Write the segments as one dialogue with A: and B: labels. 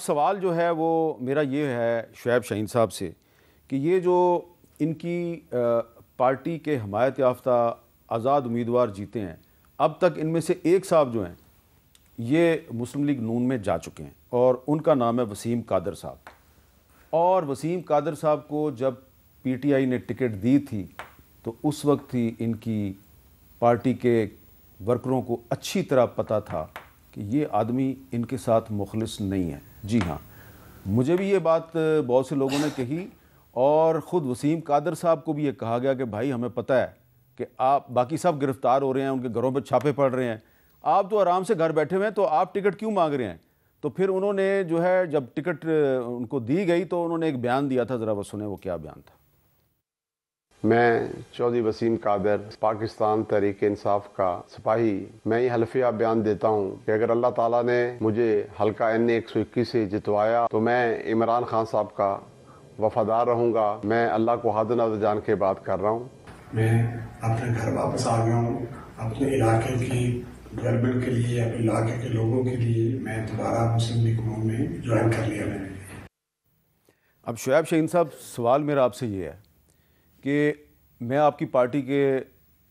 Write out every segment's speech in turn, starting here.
A: सवाल जो है वो मेरा ये है शुएब शाहीन साहब से कि ये जो इनकी पार्टी के हमायत याफ्ता आज़ाद उम्मीदवार जीते हैं, अब तक इनमें से एक साहब जो हैं ये मुस्लिम लीग नून में जा चुके हैं और उनका नाम है वसीम कादर साहब। और वसीम कादर साहब को जब पीटीआई ने टिकट दी थी तो उस वक्त ही इनकी पार्टी के वर्करों को अच्छी तरह पता था कि ये आदमी इनके साथ मुखलिस नहीं है। जी हाँ, मुझे भी ये बात बहुत से लोगों ने कही और ख़ुद वसीम कादर साहब को भी ये कहा गया कि भाई हमें पता है कि आप बाकी सब गिरफ़्तार हो रहे हैं, उनके घरों पर छापे पड़ रहे हैं, आप तो आराम से घर बैठे हुए हैं, तो आप टिकट क्यों मांग रहे हैं। तो फिर उन्होंने जो है जब टिकट उनको दी गई तो उन्होंने एक बयान दिया था, ज़रा वो सुने वो क्या बयान था।
B: मैं चौधरी वसीम कादर पाकिस्तान तहरीक इंसाफ का सिपाही, मैं ये हल्फिया बयान देता हूँ कि अगर अल्लाह ताला ने मुझे हल्का NA 121 से जितवाया तो मैं इमरान खान साहब का वफादार रहूँगा। मैं अल्लाह को हाज़िर नाज़िर जान के बात कर रहा हूँ।
C: मैं अपने घर वापस आ गया हूँ। अपने इलाके की डेवलपमेंट के लिए, अपने इलाके के लोगों के लिए मैं दोबारा मुस्लिम लीग नून में ज्वाइन कर लिया मैंने।
A: अब शुएब शाहीन साहब, सवाल मेरा आपसे ये है कि मैं आपकी पार्टी के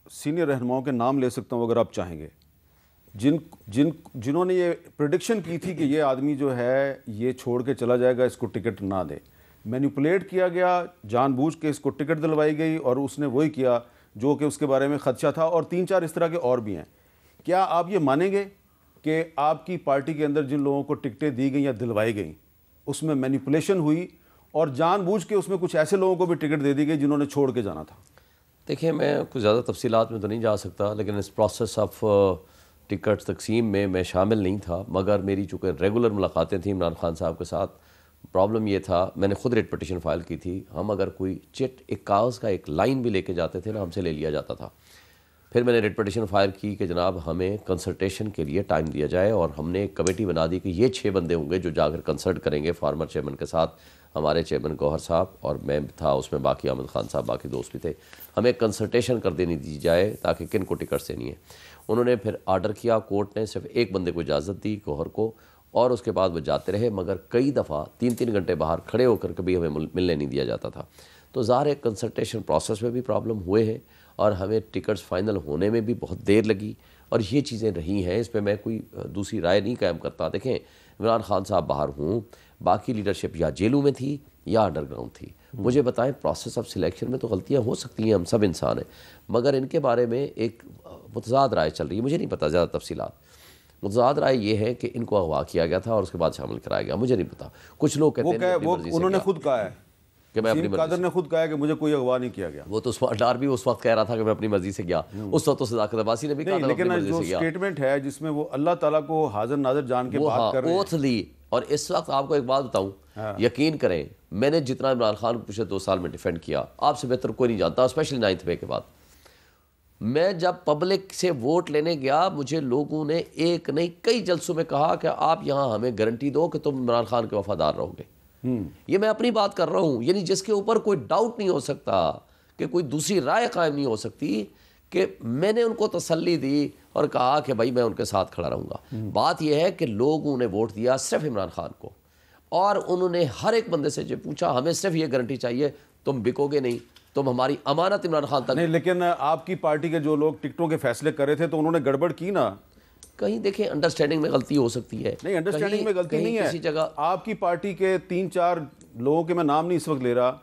A: सीनियर रहनुमाओं के नाम ले सकता हूँ अगर आप चाहेंगे, जिन्होंने ये प्रेडिक्शन की थी कि ये आदमी जो है ये छोड़ के चला जाएगा, इसको टिकट ना दे। मैनिपुलेट किया गया, जानबूझ के इसको टिकट दिलवाई गई और उसने वही किया जो कि उसके बारे में खदशा था, और 3-4 इस तरह के और भी हैं। क्या आप ये मानेंगे कि आपकी पार्टी के अंदर जिन लोगों को टिकटें दी गई या दिलवाई गई उसमें मैनिपुलेशन हुई और जानबूझ के उसमें कुछ ऐसे लोगों को भी टिकट दे दी गई जिन्होंने छोड़ के जाना था?
D: देखिए, मैं कुछ ज़्यादा तफसीलात में तो नहीं जा सकता, लेकिन इस प्रोसेस ऑफ टिकट तकसीम में मैं शामिल नहीं था, मगर मेरी चूँकि रेगुलर मुलाकातें थी इमरान खान साहब के साथ। प्रॉब्लम ये था, मैंने ख़ुद रिट पटिशन फ़ाइल की थी। हम अगर कोई चिट, एक कागज़ का एक लाइन भी लेके जाते थे ना, हमसे ले लिया जाता था। फिर मैंने रिट पटिशन फ़ाइल की कि जनाब हमें कंसल्टेशन के लिए टाइम दिया जाए, और हमने एक कमेटी बना दी कि ये 6 बंदे होंगे जो जाकर कंसल्ट करेंगे फॉर्मर चेयरमैन के साथ, हमारे चेयरमैन गौहर साहब और मैं था उसमें, बाकी अहमद खान साहब, बाकी दोस्त भी थे। हमें कंसल्टेशन कर देनी दी जाए ताकि किन को टिकट देनी है। उन्होंने फिर आर्डर किया, कोर्ट ने सिर्फ एक बंदे को इजाज़त दी, गौहर को, और उसके बाद वो जाते रहे, मगर कई दफ़ा 3-3 घंटे बाहर खड़े होकर कभी हमें मिलने नहीं दिया जाता था। तो ज़ाहिर है कंसल्टेशन प्रोसेस में भी प्रॉब्लम हुए हैं और हमें टिकट्स फाइनल होने में भी बहुत देर लगी, और ये चीज़ें रही हैं। इस पर मैं कोई दूसरी राय नहीं कायम करता। देखें, इमरान खान साहब बाहर हूँ, बाकी लीडरशिप या जेलों में थी या अंडरग्राउंड थी। मुझे बताएं, प्रोसेस ऑफ सिलेक्शन में तो गलतियाँ हो सकती हैं, हम सब इंसान हैं, मगर इनके बारे में एक मुतज़ाद राय चल रही है। मुझे नहीं पता ज़्यादा तफसीलात। मुतज़ाद राय ये है कि इनको अगवा किया गया था और उसके बाद शामिल कराया गया। मुझे नहीं पता, कुछ लोग कहते हैं
A: उन्होंने खुद कहा है
D: कि मैं अपनी
A: कादर ने खुद कहा है कि मुझे कोई अगवा नहीं किया गया।
D: वो तो डार भी उस वक्त कह रहा था कि मैं अपनी मर्जी से गया। उस वक्त तो सदाकत अब्बासी ने भी कहा था,
A: लेकिन जो स्टेटमेंट है जिसमें वो अल्लाह ताला को हाजिर नाजिर जान के बात कर रहे हैं,
D: ओथ ली। और इस वक्त आपको एक बात बताऊं, यकीन करें, मैंने जितना इमरान खान को पिछले 2 साल में डिफेंड किया, आपसे बेहतर कोई नहीं जानता, स्पेशली 9th मई के बाद। मैं जब पब्लिक से वोट लेने गया, मुझे लोगों ने एक नहीं कई जलसों में कहा कि आप यहाँ हमें गारंटी दो कि तुम इमरान खान के वफादार रहोगे। ये मैं अपनी बात कर रहा हूँ, यानी जिसके ऊपर कोई डाउट नहीं हो सकता, कि कोई दूसरी राय कायम नहीं हो सकती, कि मैंने उनको तसल्ली दी और कहा कि भाई मैं उनके साथ खड़ा रहूँगा। बात यह है कि लोगों ने वोट दिया सिर्फ इमरान खान को, और उन्होंने हर एक बंदे से जो पूछा, हमें सिर्फ ये गारंटी चाहिए तुम बिकोगे नहीं, तुम हमारी अमानत इमरान खान तक
A: नहीं। लेकिन आपकी पार्टी के जो लोग टिकटों के फैसले कर रहे थे तो उन्होंने गड़बड़ की ना।
D: कहीं देखें, अंडरस्टैंडिंग में गलती हो सकती है।
A: नहीं, अंडरस्टैंडिंग में गलती नहीं है।
D: किसी जगह
A: आपकी पार्टी के 3-4 लोगों के मैं नाम नहीं इस वक्त ले रहा,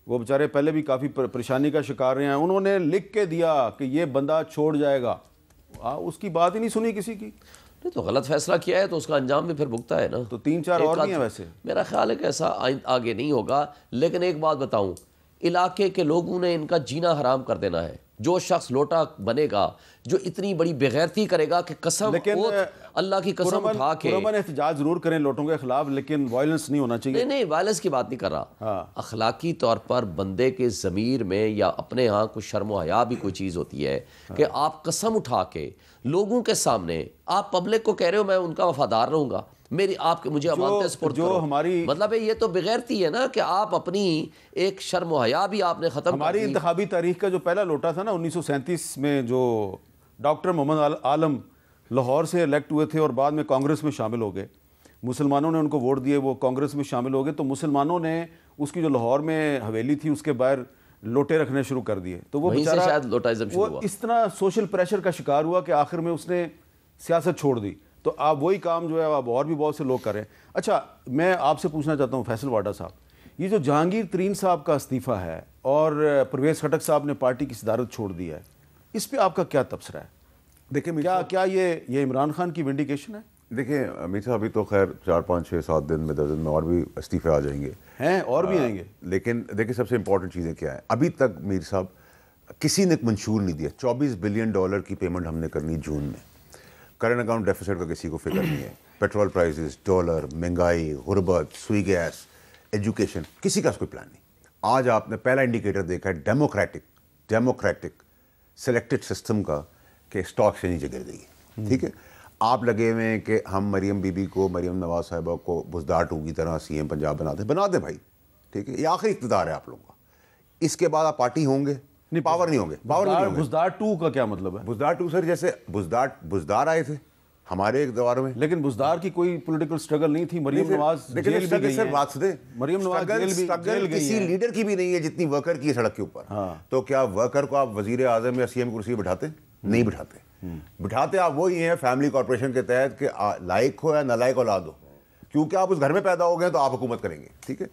A: वो बेचारे पहले भी काफ़ी परेशानी का शिकार रहे हैं, उन्होंने लिख के दिया कि ये बंदा छोड़ जाएगा, उसकी बात ही नहीं सुनी किसी की।
D: नहीं तो गलत फैसला किया है तो उसका अंजाम भी फिर भुगता है ना।
A: तो 3-4 और भी हैं वैसे।
D: मेरा ख्याल है कि ऐसा आगे नहीं होगा। लेकिन एक बात बताऊं, इलाके के लोगों ने इनका जीना हराम कर देना है। जो शख्स लोटा बनेगा, जो इतनी बड़ी बेगैरती करेगा कि कसम, अल्लाह की कसम उठा के
A: एहतजाज जरूर करें लोटों के खिलाफ, लेकिन वायलेंस नहीं होना चाहिए।
D: नहीं, वायलेंस की बात नहीं कर रहा। अखलाकी तौर पर बंदे के ज़मीर में या अपने यहाँ कुछ शर्म व हया भी कोई चीज़ होती है कि आप कसम उठा के लोगों के सामने आप पब्लिक को कह रहे हो मैं उनका वफादार रहूँगा, मेरी आपके मुझे अमानतें सुपुर्द करो। हमारी मतलब है ये तो बेगैरती है ना, कि आप अपनी एक शर्म व हया भी आपने ख़त्म।
A: हमारी इंतखाबी तारीख का जो पहला लोटा था ना 1937 में, जो डॉक्टर मोहम्मद आलम लाहौर से इलेक्ट हुए थे और बाद में कांग्रेस में शामिल हो गए, मुसलमानों ने उनको वोट दिए, वो कांग्रेस में शामिल हो गए, तो मुसलमानों ने उसकी जो लाहौर में हवेली थी उसके बाहर लोटे रखने शुरू कर दिए। तो वो बेचारा
D: शायद लोटाइज्म शुरू
A: वो
D: हुआ।
A: इस तरह सोशल प्रेशर का शिकार हुआ कि आखिर में उसने सियासत छोड़ दी। तो आप वही काम जो है अब और भी बहुत से लोग कर रहे हैं। अच्छा, मैं आपसे पूछना चाहता हूँ फैसल वाडा साहब, ये जो जहांगीर तरीन साहब का इस्तीफ़ा है और परवेज़ खटक साहब ने पार्टी की सदारत छोड़ दी है, इस पर आपका क्या तबसरा है?
E: देखिए
A: क्या ये इमरान खान की विंडिकेशन है?
E: देखिए मीर साहब, अभी तो खैर 4, 5, 6, 7 दिन में 10 दिन में और भी इस्तीफे आ जाएंगे
A: हैं और भी आएंगे।
E: लेकिन देखिए सबसे इंपॉर्टेंट चीज़ें क्या है, अभी तक मीर साहब किसी ने मंशूर नहीं दिया। $24 बिलियन की पेमेंट हमने करनी जून में। करंट अकाउंट डेफिसिट का किसी को फिक्र नहीं है। पेट्रोल प्राइसेस, डॉलर, महंगाई, गुर्बत, सुई गैस, एजुकेशन, किसी का कोई प्लान नहीं। आज आपने पहला इंडिकेटर देखा है डेमोक्रेटिक सिलेक्टेड सिस्टम का कि स्टॉक से नीचे गिर गई। ठीक है, आप लगे हुए हैं कि हम मरियम बीबी को, मरियम नवाज साहिबा को बुज़दार टू की तरह सीएम पंजाब बना दे भाई। ठीक है, ये आखिरी इक़्तिदार है आप लोगों का। इसके बाद आप पार्टी होंगे नहीं, पावर नहीं होंगे।
A: बुज़दार टू का क्या मतलब है?
E: बुज़दार टू सर, जैसे बुज़दार आए थे हमारे एक दौर में,
A: लेकिन बुज़दार की कोई पॉलिटिकल स्ट्रगल नहीं थी। मरियम नवाज जेल भी गई है।
E: बात सुने,
A: मरियम नवाज जेल
E: किसी लीडर की भी नहीं है जितनी वर्कर की है सड़क के ऊपर।
A: हाँ।
E: तो क्या वर्कर को आप वजीर आजम या सीएम कुर्सी बिठाते? नहीं बिठाते। बिठाते आप वही हैं फैमिली कॉर्पोरेशन के तहत कि लायक हो या नालायक औलाद हो, क्योंकि आप उस घर में पैदा हो गए तो आप हुकूमत करेंगे। ठीक है,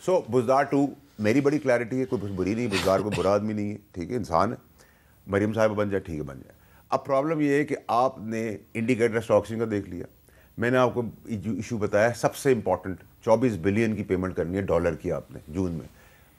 E: सो बुज़दार टू, मेरी बड़ी क्लैरिटी है, कोई बुरी नहीं, बुज़दार कोई बुरा आदमी नहीं है। ठीक है, इंसान है। मरियम साहब बन जाए, ठीक है, बन जाए। अब प्रॉब्लम ये है कि आपने इंडिकेटर स्टॉक्सिंग का देख लिया। मैंने आपको इशू बताया सबसे इंपॉर्टेंट, 24 बिलियन की पेमेंट करनी है डॉलर की आपने जून में।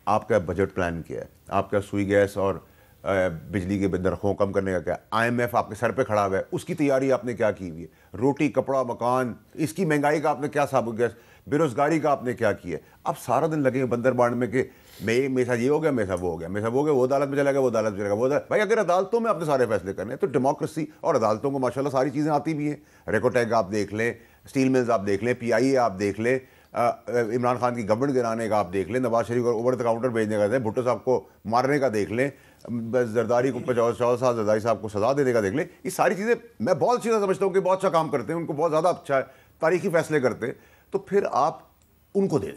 E: आपका बजट प्लान क्या है? आपका सुई गैस और बिजली के नरखों कम करने का क्या? IMF आपके सर पे खड़ा हुआ है, उसकी तैयारी आपने क्या की हुई है? रोटी, कपड़ा, मकान, इसकी महंगाई का आपने क्या साबुत गैस, बेरोजगारी का आपने क्या किया? आप सारा दिन लगे बंदर बांध में कि मेरे साथ ये हो गया, मेरे साथ वो हो गया, मेरे साथ वो हो गया, वो अदालत में चला गया, वो अदालत में चला गया, वो भाई अगर अदालतों में आपने सारे फैसले करने हैं तो डेमोक्रेसी और अदालतों को माशाल्लाह सारी चीज़ें आती भी हैं। रेकोटेक आप देख लें, स्टील मिल्स आप देख लें, PIA आप देख लें, इमरान खान की गवर्नमेंट गिराने का आप देख लें, नवाज शरीफ को ओवर द काउंटर भेजने का, भुट्टो साहब को मारने का देख लें, जरदारी को 50 साल जरदारी साहब को सजा देने का देख लें। ये सारी चीज़ें मैं बहुत अच्छी समझता हूँ कि बहुत अच्छा काम करते हैं, उनको बहुत ज़्यादा अच्छा तारीखी फैसले करते हैं, तो फिर आप उनको दे दें।